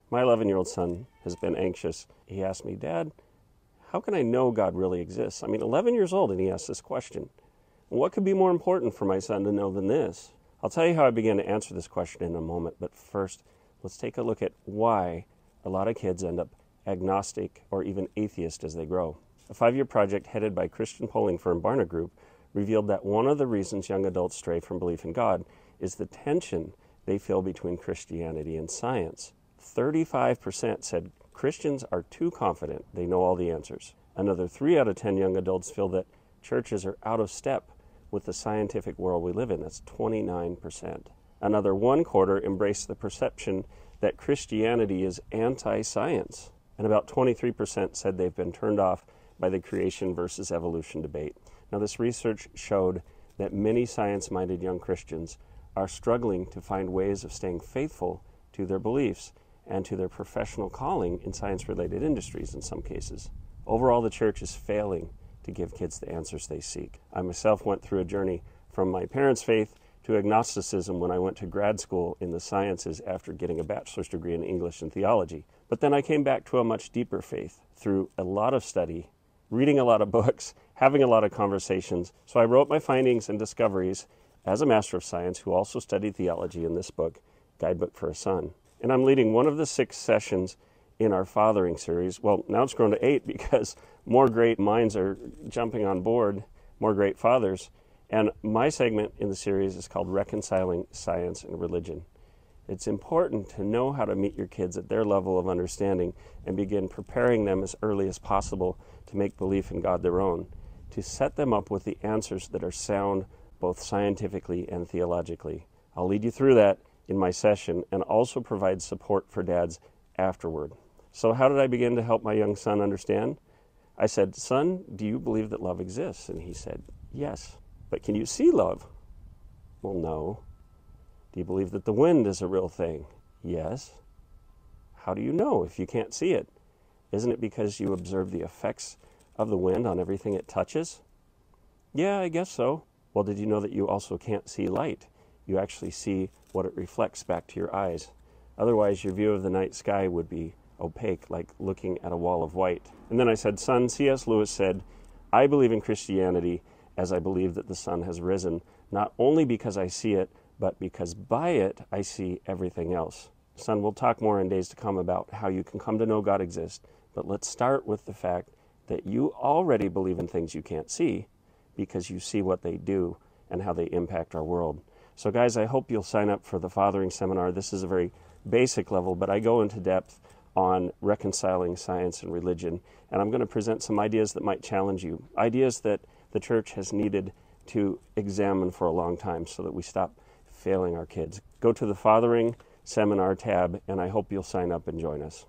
My 11-year-old son has been anxious. He asked me, Dad, how can I know God really exists? I mean, 11 years old, and he asked this question. What could be more important for my son to know than this? I'll tell you how I began to answer this question in a moment, but first, let's take a look at why a lot of kids end up agnostic or even atheist as they grow. A 5-year project headed by Christian polling firm Barna Group revealed that one of the reasons young adults stray from belief in God is the tension they feel between Christianity and science. 35% said Christians are too confident they know all the answers. Another 3 out of 10 young adults feel that churches are out of step with the scientific world we live in. That's 29%. Another 1/4 embrace the perception that Christianity is anti-science. And about 23% said they've been turned off by the creation versus evolution debate. Now, this research showed that many science-minded young Christians are struggling to find ways of staying faithful to their beliefs and to their professional calling in science-related industries in some cases. Overall, the church is failing to give kids the answers they seek. I myself went through a journey from my parents' faith to agnosticism when I went to grad school in the sciences after getting a bachelor's degree in English and theology. But then I came back to a much deeper faith through a lot of study, reading a lot of books, having a lot of conversations. So I wrote my findings and discoveries as a Master of Science who also studied theology in this book, Guidebook for a Son. And I'm leading one of the 6 sessions in our fathering series. Well, now it's grown to 8 because more great minds are jumping on board, more great fathers. And my segment in the series is called Reconciling Science and Religion. It's important to know how to meet your kids at their level of understanding and begin preparing them as early as possible to make belief in God their own, to set them up with the answers that are sound both scientifically and theologically. I'll lead you through that in my session and also provide support for dads afterward. So how did I begin to help my young son understand? I said, son, do you believe that love exists? And he said, yes. But can you see love? Well, no. Do you believe that the wind is a real thing? Yes. How do you know if you can't see it? Isn't it because you observe the effects of the wind on everything it touches? Yeah, I guess so. Well, did you know that you also can't see light? You actually see what it reflects back to your eyes. Otherwise, your view of the night sky would be opaque, like looking at a wall of white. And then I said, son, C.S. Lewis said, I believe in Christianity as I believe that the sun has risen, not only because I see it, but because by it I see everything else. Son, we'll talk more in days to come about how you can come to know God exists, but let's start with the fact that you already believe in things you can't see because you see what they do and how they impact our world. So guys, I hope you'll sign up for the Fathering Seminar. This is a very basic level, but I go into depth on reconciling science and religion, and I'm going to present some ideas that might challenge you, ideas that the church has needed to examine for a long time so that we stop failing our kids. Go to the Fathering Seminar tab, and I hope you'll sign up and join us.